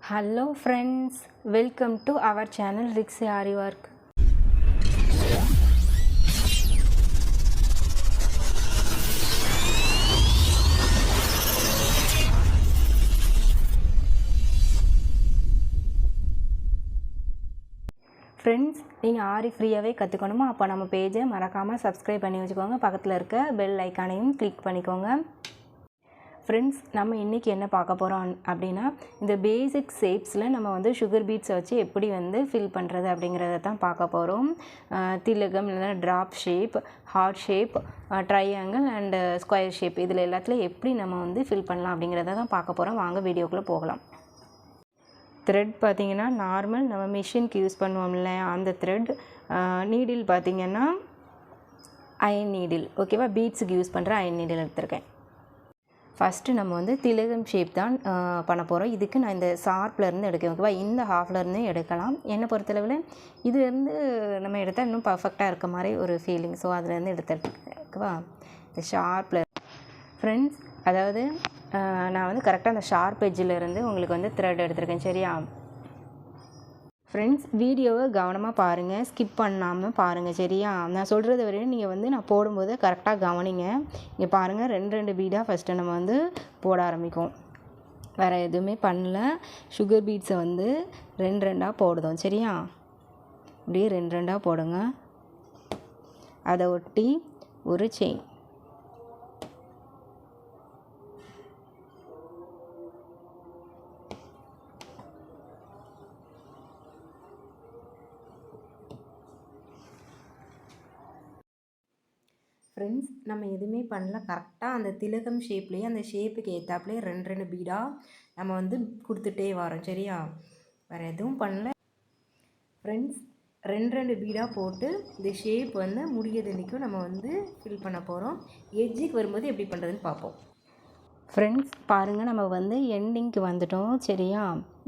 Hello friends, welcome to our channel Rixi Ari Work. Friends, நீங்கள் ஆரி ஃப்ரீயாகவே கற்றுக்கணுமா? அப்போ நம்ம பேஜை மறக்காமல் சப்ஸ்கிரைப் பண்ணி வச்சுக்கோங்க. பக்கத்தில் இருக்க பெல் ஐக்கானையும் கிளிக் பண்ணிக்கோங்க. ஃப்ரெண்ட்ஸ், நம்ம இன்றைக்கி என்ன பார்க்க போகிறோம் அப்படின்னா, இந்த பேசிக் ஷேப்ஸில் நம்ம வந்து சுகர் பீட்ஸை வச்சு எப்படி வந்து ஃபில் பண்ணுறது அப்படிங்கிறத தான் பார்க்க போகிறோம். திலகம் இல்லைனா drop shape, heart shape, triangle and square shape, இதில் எல்லாத்துலேயும் எப்படி நம்ம வந்து ஃபில் பண்ணலாம் அப்படிங்கிறத தான் பார்க்க போகிறோம். வாங்க வீடியோக்குள்ளே போகலாம். த்ரெட் பார்த்திங்கன்னா நார்மல் நம்ம மிஷினுக்கு யூஸ் பண்ணுவோம்ல அந்த த்ரெட். நீடில் பார்த்திங்கன்னா அயன் நீடில், ஓகேவா? பீட்ஸுக்கு யூஸ் பண்ணுற அயன் நீடில் எடுத்திருக்கேன். ஃபஸ்ட்டு நம்ம வந்து திலகம் ஷேப் தான் பண்ண போகிறோம். இதுக்கு நான் இந்த ஷார்ப்லேருந்து எடுக்கேன், ஓகேவா? இந்த ஹாஃப்லேருந்து எடுக்கலாம். என்னை பொறுத்தளவில் இதுலேருந்து நம்ம எடுத்தால் இன்னும் பர்ஃபெக்டாக இருக்க மாதிரி ஒரு ஃபீலிங். ஸோ அதுலேருந்து எடுத்துருக்கேன், ஓகேவா? இந்த ஷார்ப்பில் ஃப்ரெண்ட்ஸ், அதாவது நான் வந்து கரெக்டாக அந்த ஷார்ப் எட்ஜிலேருந்து உங்களுக்கு வந்து த்ரெட் எடுத்திருக்கேன், சரியா? ஃப்ரெண்ட்ஸ், வீடியோவை கவனமாக பாருங்கள், ஸ்கிப் பண்ணாமல் பாருங்கள், சரியா? நான் சொல்கிறது வரையும் நீங்கள் வந்து நான் போடும்போது கரெக்டாக கவனிங்க. இங்கே பாருங்கள், ரெண்டு பீடாக ஃபஸ்ட்டு நம்ம வந்து போட ஆரம்பிக்கும். வேறு எதுவுமே பண்ணல. சுகர் பீட்ஸை வந்து ரெண்டாக போடுதோம், சரியா? இப்படியே ரெண்டாக போடுங்க. அதை ஒட்டி ஒரு செயின். ஃப்ரெண்ட்ஸ், நம்ம எதுவுமே பண்ணல. கரெக்டாக அந்த திலகம் ஷேப்லேயே அந்த ஷேப்புக்கு ஏற்றாப்புலேயே ரெண்டு பீடாக நம்ம வந்து கொடுத்துட்டே வரோம், சரியா? வேறு எதுவும் பண்ணல. ஃப்ரெண்ட்ஸ், ரெண்டு பீடாக போட்டு இந்த ஷேப் வந்து முடியறதுக்கும் நம்ம வந்து ஃபில் பண்ண போகிறோம். எட்ஜுக்கு வரும்போது எப்படி பண்ணுறதுன்னு பார்ப்போம். ஃப்ரெண்ட்ஸ், பாருங்கள், நம்ம வந்து எண்டிங்க்கு வந்துட்டோம், சரியா?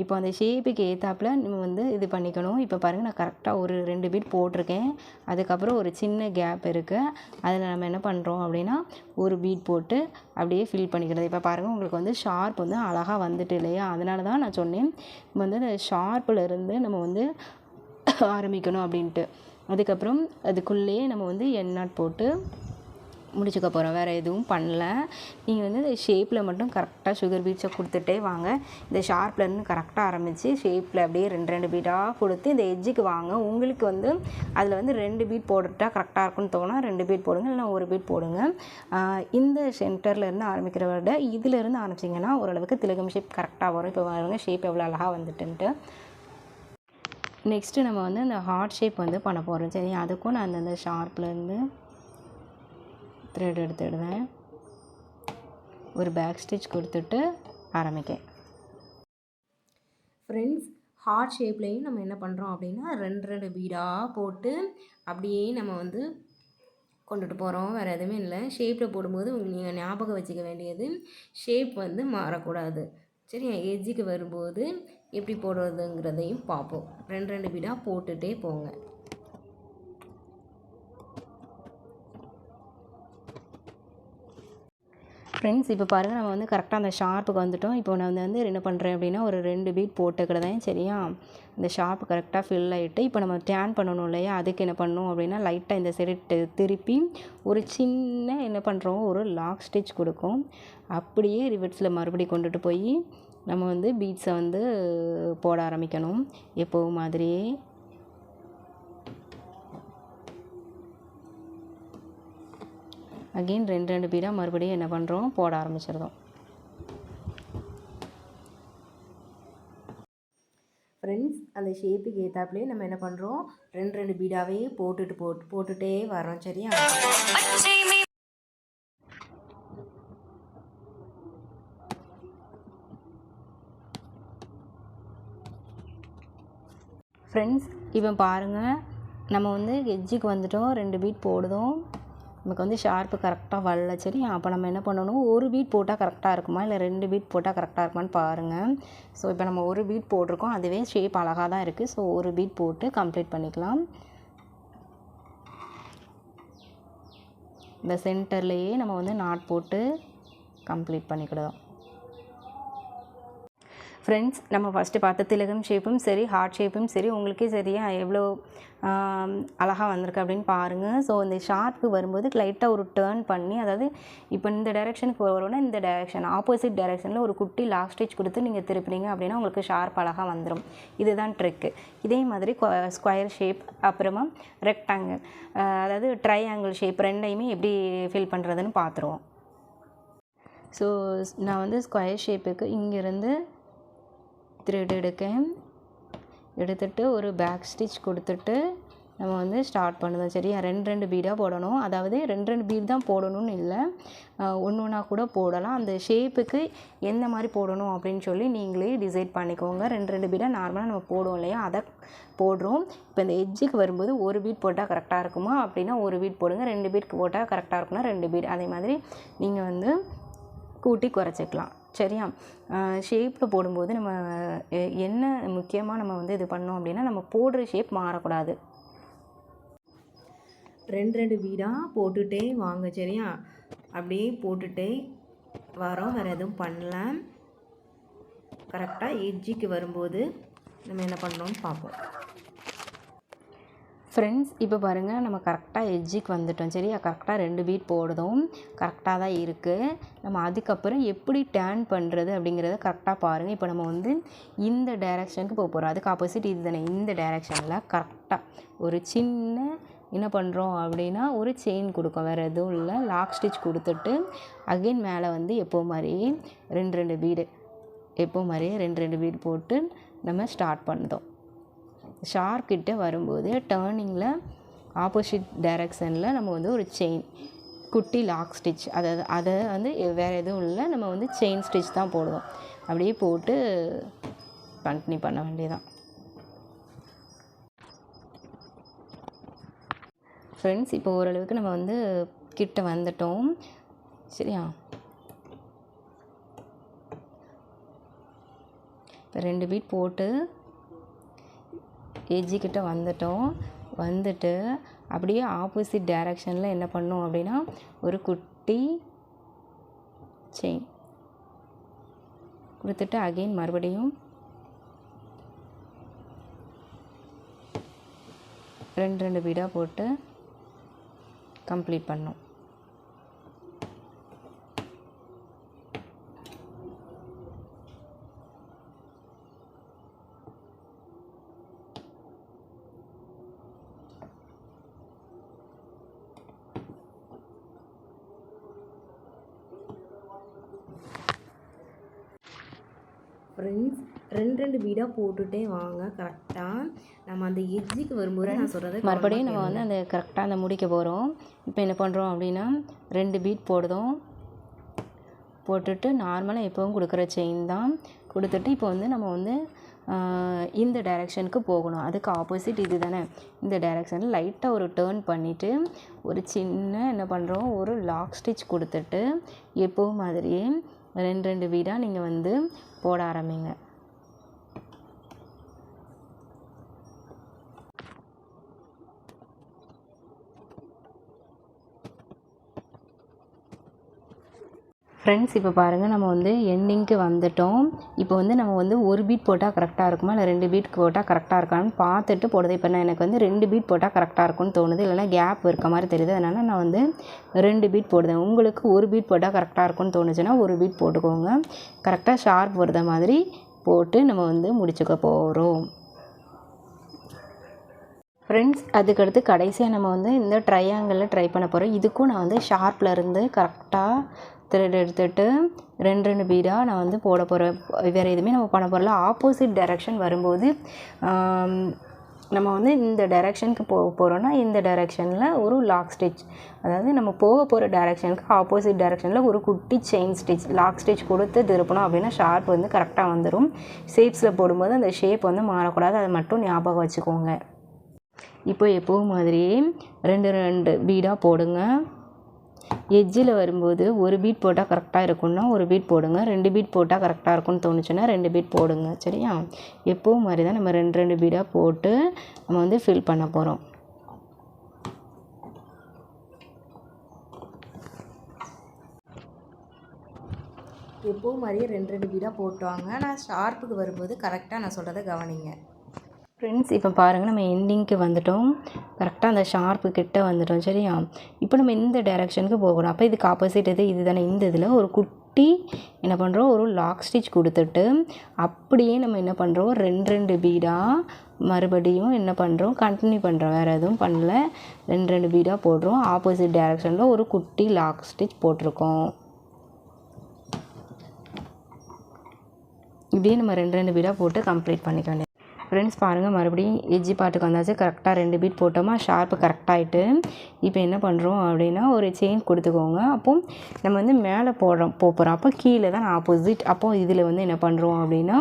இப்போ அந்த ஷேப்புக்கு ஏற்றாப்புல நம்ம வந்து இது பண்ணிக்கணும். இப்போ பாருங்கள், நான் கரெக்டாக ஒரு 2 பீட் போட்டிருக்கேன். அதுக்கப்புறம் ஒரு சின்ன கேப் இருக்குது. அதில் நம்ம என்ன பண்ணுறோம் அப்படின்னா, ஒரு பீட் போட்டு அப்படியே ஃபில் பண்ணிக்கிறது. இப்போ பாருங்கள், உங்களுக்கு வந்து ஷார்ப் வந்து அழகாக வந்துட்டு இல்லையா? அதனால தான் நான் சொன்னேன் நம்ம வந்து அந்த ஷார்ப்பில் இருந்து நம்ம வந்து ஆரம்பிக்கணும் அப்படின்ட்டு. அதுக்கப்புறம் அதுக்குள்ளேயே நம்ம வந்து எண்ணாட் போட்டு முடிச்சுக்க போகிறோம். வேறு எதுவும் பண்ணல. நீங்கள் வந்து இந்த ஷேப்பில் மட்டும் கரெக்டாக சுகர் பீட்ஸை கொடுத்துட்டே வாங்க. இந்த ஷார்ப்லேருந்து கரெக்டாக ஆரம்பித்து ஷேப்பில் அப்படியே ரெண்டு பீட்டாக கொடுத்து இந்த எட்ஜுக்கு வாங்க. உங்களுக்கு வந்து அதில் வந்து 2 பீட் போட்டுட்டா கரெக்டாக இருக்குன்னு தோணும். 2 பீட் போடுங்க, இல்லைனா 1 பீட் போடுங்க. இந்த சென்டர்லேருந்து ஆரம்பிக்கிறத விட இதிலேருந்து ஆரம்பிச்சிங்கன்னா ஓரளவுக்கு திலகம் ஷேப் கரெக்டாக வரும். இப்போ பாருங்க, ஷேப் எவ்வளோ அழகாக வந்துட்டுன்ட்டு. நெக்ஸ்ட்டு நம்ம வந்து அந்த ஹார்ட் ஷேப் வந்து பண்ண போகிறோம், சரி? அதுக்கும் நான் அந்த ஷார்ப்லேருந்து த்ரெட் எடுத்துடுவேன். ஒரு பேக் ஸ்டிச் கொடுத்துட்டு ஆரம்பிக்கேன். ஃப்ரெண்ட்ஸ், ஹார்ட் ஷேப்லேயும் நம்ம என்ன பண்ணுறோம் அப்படின்னா ரெண்டு பீடாக போட்டு அப்படியே நம்ம வந்து கொண்டுட்டு போகிறோம். வேறு எதுவுமே இல்லை. ஷேப்பில் போடும்போது நீங்கள் ஞாபகம் வச்சுக்க வேண்டியது, ஷேப் வந்து மாறக்கூடாது, சரி? எட்ஜுக்கு வரும்போது எப்படி போடுறதுங்கிறதையும் பார்ப்போம். ரெண்டு பீடாக போட்டுகிட்டே போங்க. ஃப்ரெண்ட்ஸ், இப்போ பாருங்கள், நம்ம வந்து கரெக்டாக அந்த ஷார்ப்புக்கு வந்துவிட்டோம். இப்போ நான் வந்து என்ன பண்ணுறேன் அப்படின்னா ஒரு 2 பீட் போட்டுக்கிறதேன், சரியா? இந்த ஷார்ப்பு கரெக்டாக ஃபில் ஆகிட்டு இப்போ நம்ம டேன் பண்ணணும் இல்லையா? அதுக்கு என்ன பண்ணணும் அப்படின்னா லைட்டாக இந்த சைடு திருப்பி ஒரு சின்ன என்ன பண்ணுறோம், ஒரு லாக் ஸ்டிச் கொடுக்கும். அப்படியே ரிவர்ஸில் மறுபடியும் கொண்டுட்டு போய் நம்ம வந்து பீட்ஸை வந்து போட ஆரம்பிக்கணும் எப்போவும் மாதிரியே. அகெயின் ரெண்டு பீடாக மறுபடியும் என்ன பண்ணுறோம், போட ஆரம்பிச்சிருந்தோம். ஃப்ரெண்ட்ஸ், அந்த ஷேப்புக்கு ஏற்றாப்புலேயே நம்ம என்ன பண்ணுறோம், ரெண்டு பீடாவே போட்டுட்டே வரோம், சரியா? ஃப்ரெண்ட்ஸ், இப்போ பாருங்கள், நம்ம வந்து எட்ஜுக்கு வந்துட்டோம். 2 பீட் போடுதோம். நமக்கு வந்து ஷார்ப்பு கரெக்டாக வரல, சரி? அப்போ நம்ம என்ன பண்ணணும், ஒரு பீட் போட்டால் கரெக்டாக இருக்குமா, இல்லை 2 பீட் போட்டால் கரெக்டாக இருக்குமான்னு பாருங்கள். ஸோ இப்போ நம்ம ஒரு பீட் போட்டிருக்கோம். அதுவே ஷேப் அழகாக தான் இருக்குது. ஸோ ஒரு பீட் போட்டு கம்ப்ளீட் பண்ணிக்கலாம். இந்த சென்டர்லேயே நம்ம வந்து நாட் போட்டு கம்ப்ளீட் பண்ணிக்கிடுவோம். ஃப்ரெண்ட்ஸ், நம்ம ஃபஸ்ட்டு பார்த்த திலகம் ஷேப்பும் சரி, ஹார்ட் ஷேப்பும் சரி, உங்களுக்கே சரியாக எவ்வளோ அழகாக வந்திருக்கு அப்படின்னு பாருங்கள். ஸோ இந்த ஷார்ப்பு வரும்போது லைட்டாக ஒரு டேர்ன் பண்ணி, அதாவது இப்போ இந்த டைரெக்ஷனுக்கு வரோன்னா இந்த டைரெக்ஷன் ஆப்போசிட் டைரெக்ஷனில் ஒரு குட்டி லாக் ஸ்டிச் கொடுத்து நீங்கள் திருப்பினீங்க அப்படின்னா உங்களுக்கு ஷார்ப் அழகாக வந்துடும். இதுதான் ட்ரிக்கு. இதே மாதிரி ஸ்கொயர் ஷேப், அப்புறமா ரெக்டாங்கிள், அதாவது ட்ரையாங்கிள் ஷேப் ரெண்டையுமே எப்படி ஃபில் பண்ணுறதுன்னு பார்த்துருவோம். ஸோ நான் வந்து ஸ்கொயர் ஷேப்புக்கு இங்கேருந்து த்ரெட் எடுத்துட்டு ஒரு பேக் ஸ்டிச் கொடுத்துட்டு நம்ம வந்து ஸ்டார்ட் பண்ணுவோம். சரியா, ரெண்டு பீடாக போடணும். அதாவது ரெண்டு பீட் தான் போடணும்னு இல்லை, ஒன்றா கூட போடலாம். அந்த ஷேப்புக்கு எந்த மாதிரி போடணும் அப்படின்னு சொல்லி நீங்களே டிசைட் பண்ணிக்கோங்க. ரெண்டு பீடாக நார்மலாக நம்ம போடுவோம் இல்லையா, அதை போடுறோம். இப்போ இந்த எட்ஜுக்கு வரும்போது ஒரு பீட் போட்டால் கரெக்டாக இருக்குமா அப்படின்னா ஒரு பீட் போடுங்க, 2 பீட் போட்டால் கரெக்டாக இருக்குன்னா 2 பீட். அதே மாதிரி நீங்கள் வந்து கூட்டி குறைச்சிக்கலாம். சரியா, ஷேப்பில் போடும்போது நம்ம என்ன முக்கியமாக நம்ம வந்து இது பண்ணோம் அப்படின்னா, நம்ம போடுற ஷேப் மாறக்கூடாது. ரெண்டு வீடாக போட்டுகிட்டே வாங்க. சரியா, அப்படியே போட்டுகிட்டே வரோம், வேறு எதுவும் பண்ணல. கரெக்டாக எட்ஜுக்கு வரும்போது நம்ம என்ன பண்ணோன்னு பார்ப்போம். ஃப்ரெண்ட்ஸ், இப்போ பாருங்கள், நம்ம கரெக்டாக எட்ஜுக்கு வந்துட்டோம். சரியா, கரெக்டாக 2 பீட் போடுறதும் கரெக்டாக தான் இருக்குது. நம்ம அதுக்கப்புறம் எப்படி டேர்ன் பண்ணுறது அப்படிங்கிறத கரெக்டாக பாருங்கள். இப்போ நம்ம வந்து இந்த டைரெக்ஷனுக்கு போக போகிறோம், அதுக்கு ஆப்போசிட் இது தானே. இந்த டைரெக்ஷனில் கரெக்டாக ஒரு சின்ன என்ன பண்ணுறோம் அப்படின்னா ஒரு செயின் கொடுக்கும், வேறு எதுவும் இல்லை. லாக் ஸ்டிச் கொடுத்துட்டு அகெயின் மேலே வந்து எப்போ மாதிரியே ரெண்டு பீடு, எப்போ மாதிரியே ரெண்டு பீடு போட்டு நம்ம ஸ்டார்ட் பண்ணுறோம். ஷார்ப் கிட்ட வரும்போது டேர்னிங்கில் ஆப்போசிட் டைரெக்ஷனில் நம்ம வந்து ஒரு செயின் குட்டி லாக் ஸ்டிச், அதை வந்து வேறு எதுவும் இல்லை, நம்ம வந்து செயின் ஸ்டிச் தான் போடுவோம். அப்படியே போட்டு கண்டினியூ பண்ண வேண்டியதான். ஃப்ரெண்ட்ஸ், இப்போ ஓரளவுக்கு நம்ம வந்து கிட்ட வந்துட்டோம். சரியா, இப்போ 2 பீட் போட்டு எட்ஜுக்கிட்ட வந்துட்டு அப்படியே ஆப்போசிட் டைரெக்ஷனில் என்ன பண்ணோம் அப்படின்னா ஒரு குட்டி செயின் கொடுத்துட்டு அகெயின் மறுபடியும் ரெண்டு பீடாக போட்டு கம்ப்ளீட் பண்ணோம். ஃப்ரெண்ட்ஸ், ரெண்டு பீடாக போட்டுகிட்டே வாங்க. கரெக்டாக நம்ம அந்த எட்ஜுக்கு வரும்போது நான் சொல்கிறது மறுபடியும் நம்ம வந்து அந்த கரெக்டாக அந்த முடிக்க போகிறோம். இப்போ என்ன பண்ணுறோம் அப்படின்னா 2 பீட் போட்டுட்டு நார்மலாக எப்போவும் கொடுக்குற செயின் தான் கொடுத்துட்டு இப்போ வந்து நம்ம வந்து இந்த டைரெக்ஷனுக்கு போகணும். அதுக்கு ஆப்போசிட் இது தானே, இந்த டைரெக்ஷனில் லைட்டாக ஒரு டேர்ன் பண்ணிவிட்டு ஒரு சின்ன என்ன பண்ணுறோம் ஒரு லாக் ஸ்டிச் கொடுத்துட்டு எப்போவும் மாதிரியே ரெண்டு வீடாக நீங்கள் வந்து போட ஆரம்பிங்க. ஃப்ரெண்ட்ஸ், இப்போ பாருங்கள், நம்ம வந்து எண்டிங்க்கு வந்துட்டோம். இப்போ வந்து நம்ம வந்து ஒரு பீட் போட்டால் கரெக்டாக இருக்குமா இல்லை 2 பீட் போட்டால் கரெக்டாக இருக்கான்னு பார்த்துட்டு போடுது. இப்போ நான் எனக்கு வந்து 2 பீட் போட்டால் கரெக்டாக இருக்கும்னு தோணுது, இல்லைனா கேப் இருக்க மாதிரி தெரியுது. அதனால் நான் வந்து 2 பீட் போடுதேன். உங்களுக்கு ஒரு பீட் போட்டால் கரெக்டாக இருக்கும்னு தோணுச்சுன்னா ஒரு பீட் போட்டுக்கோங்க. கரெக்டாக ஷார்ப் வருத மாதிரி போட்டு நம்ம வந்து முடிச்சுக்க போகிறோம். ஃப்ரெண்ட்ஸ், அதுக்கடுத்து கடைசியாக நம்ம வந்து இந்த ட்ரையாங்கிளில் ட்ரை பண்ண போகிறோம். இதுக்கும் நான் வந்து ஷார்ப்பில் இருந்து கரெக்டாக த்ரெட் எடுத்துகிட்டு ரெண்டு பீடாக நான் வந்து போட போகிறேன். வேறு எதுவுமே நம்ம பண்ண போகிறல. ஆப்போசிட் டைரெக்ஷன் வரும்போது நம்ம வந்து இந்த டைரெக்ஷனுக்கு போக போகிறோன்னா இந்த டைரெக்ஷனில் ஒரு லாக் ஸ்டிச், அதாவது நம்ம போக போகிற டைரெக்ஷனுக்கு ஆப்போசிட் டைரெக்ஷனில் ஒரு குட்டி செயின் ஸ்டிச் லாக் ஸ்டிச் கொடுத்து திருப்பணும் அப்படின்னா ஷார்ப் வந்து கரெக்டாக வந்துடும். ஷேப்ஸில் போடும்போது அந்த ஷேப் வந்து மாறக்கூடாது, அதை மட்டும் ஞாபகம் வச்சுக்கோங்க. இப்போ எப்போவும் மாதிரியே ரெண்டு பீடாக போடுங்க. எட்ஜில் வரும்போது ஒரு பீட் போட்டால் கரெக்டாக இருக்குன்னா ஒரு பீட் போடுங்க, 2 பீட் போட்டால் கரெக்டாக இருக்கும்னு தோணுச்சுன்னா 2 பீட் போடுங்க. சரியா, எப்போவும் மாதிரி தான் நம்ம ரெண்டு பீடாக போட்டு நம்ம வந்து ஃபில் பண்ண போகிறோம். எப்போவும் மாதிரியே 2 பீடாக போட்டுவாங்க. நான் ஷார்ப்புக்கு வரும்போது கரெக்டாக நான் சொல்கிறத கவனிங்க. ஃப்ரெண்ட்ஸ் இப்போ பாருங்கள், நம்ம எண்டிங்க்கு வந்துட்டோம். கரெக்டாக அந்த ஷார்ப்பு கிட்ட வந்துட்டோம். சரியா? இப்போ நம்ம இந்த டைரெக்ஷனுக்கு போகணும். அப்போ இதுக்கு ஆப்போசிட் இது தானே. இந்த இதில் ஒரு குட்டி என்ன பண்ணுறோம், ஒரு லாக் ஸ்டிச் கொடுத்துட்டு அப்படியே நம்ம என்ன பண்ணுறோம், 2 பீடாக மறுபடியும் என்ன பண்ணுறோம், கண்டினியூ பண்ணுறோம். வேறு எதுவும் பண்ணல. 2 பீடாக போடுறோம். ஆப்போசிட் டைரெக்ஷனில் ஒரு குட்டி லாக் ஸ்டிச் போட்டிருக்கோம். இப்படியே நம்ம 2 பீடாக போட்டு கம்ப்ளீட் பண்ணிக்க வேண்டியது. ஃப்ரெண்ட்ஸ் பாருங்கள், மறுபடியும் எட்ஜி பாட்டுக்கு வந்தாச்சு. கரெக்டாக 2 பீட் போட்டோமா, ஷார்ப்பு கரெக்டாகிட்டு இப்போ என்ன பண்ணுறோம் அப்படின்னா ஒரு செயின் கொடுத்துக்கோங்க. அப்போ நம்ம வந்து மேலே போகிறோம். அப்போ கீழே தான் ஆப்போசிட். அப்போ இதில் வந்து என்ன பண்ணுறோம் அப்படின்னா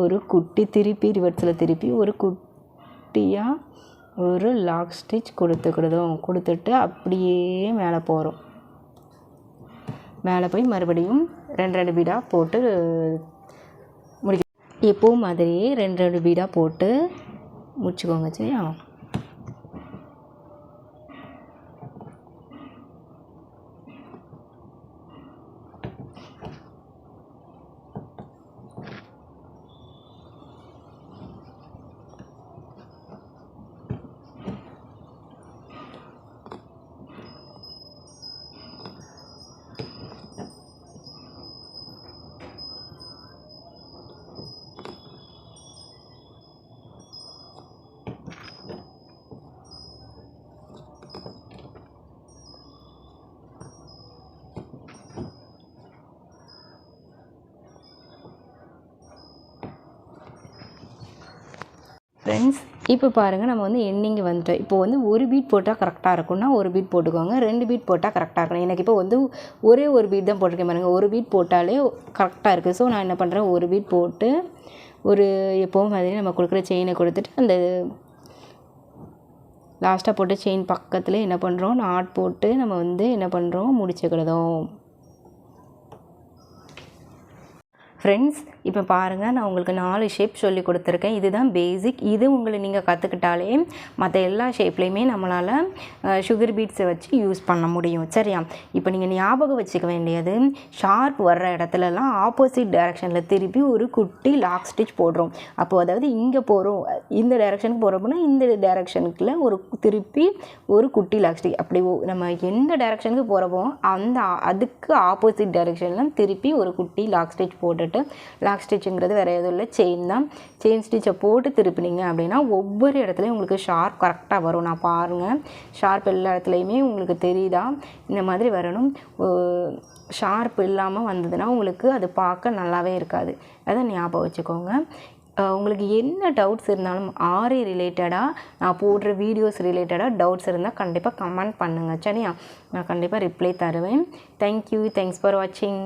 ஒரு குட்டி திருப்பி ரிவர்ஸில் திருப்பி ஒரு குட்டியாக ஒரு லாக் ஸ்டிச் கொடுத்துட்டு அப்படியே மேலே போகிறோம். மேலே போய் மறுபடியும் 2 பீடாக போட்டு எப்போவும் மாதிரியே 2 பீடாக போட்டு முடிச்சுக்கோங்க. சரியா? ஃப்ரெண்ட்ஸ் இப்போ பாருங்கள், நம்ம வந்து எண்டிங்கு வந்துட்டோம். இப்போ வந்து ஒரு பீட் போட்டால் கரெக்டாக இருக்கும்னா ஒரு பீட் போட்டுக்கோங்க. 2 பீட் போட்டால் கரெக்டாக இருக்கணும். எனக்கு இப்போ வந்து ஒரே ஒரு பீட் தான் போட்டிருக்கேன் பாருங்கள். ஒரு பீட் போட்டாலே கரெக்டாக இருக்குது. ஸோ நான் என்ன பண்ணுறேன், ஒரு பீட் போட்டு ஒரு எப்போவும் மாதிரி நம்ம கொடுக்குற செயினை கொடுத்துட்டு அந்த லாஸ்ட்டாக போட்டு செயின் பக்கத்தில் என்ன பண்ணுறோம், நாட் போட்டு நம்ம வந்து என்ன பண்ணுறோம், முடிச்சுக்கிடுதோம். ஃப்ரெண்ட்ஸ் இப்போ பாருங்கள், நான் உங்களுக்கு 4 ஷேப் சொல்லி கொடுத்துருக்கேன். இதுதான் பேசிக். இது உங்களை நீங்கள் கற்றுக்கிட்டாலே மற்ற எல்லா ஷேப்லேயுமே நம்மளால் சுகர் பீட்ஸை வச்சு யூஸ் பண்ண முடியும். சரியா? இப்போ நீங்கள் ஞாபகம் வச்சுக்க வேண்டியது, ஷார்ப் வர்ற இடத்துலலாம் ஆப்போசிட் டைரெக்ஷனில் திருப்பி ஒரு குட்டி லாக் ஸ்டிச் போடுறோம். அப்போது அதாவது இங்கே போகிறோம், இந்த டைரெக்ஷனுக்கு போகிறோம்னா இந்த டைரெக்ஷனுக்குள்ள ஒரு திருப்பி ஒரு குட்டி லாக் ஸ்டிச். அப்படி நம்ம எந்த டைரெக்ஷனுக்கு போகிறோமோ அதுக்கு ஆப்போசிட் டைரெக்ஷனில் திருப்பி ஒரு குட்டி லாக் ஸ்டிச் போட்டுட்டு, லாக் ஸ்டிச்சுங்கிறது வேறு எதுவும் இல்லை, செயின் தான். செயின் ஸ்டிச்சை போட்டு திருப்பினீங்க அப்படின்னா ஒவ்வொரு இடத்துலையும் உங்களுக்கு ஷார்ப் கரெக்டாக வரும். நான் பாருங்கள், ஷார்ப் எல்லா இடத்துலையுமே உங்களுக்கு தெரியுதா, இந்த மாதிரி வரணும். ஷார்ப் இல்லாமல் வந்ததுன்னா உங்களுக்கு அது பார்க்க நல்லாவே இருக்காது. அதை ஞாபகம் வச்சுக்கோங்க. உங்களுக்கு என்ன டவுட்ஸ் இருந்தாலும் ஆரி ரிலேட்டடாக நான் போடுற வீடியோஸ் ரிலேட்டடாக டவுட்ஸ் இருந்தால் கண்டிப்பாக கமெண்ட் பண்ணுங்கள். சரியா? நான் கண்டிப்பாக ரிப்ளை தருவேன். தேங்க்யூ. தேங்க்ஸ் ஃபார் வாட்சிங்.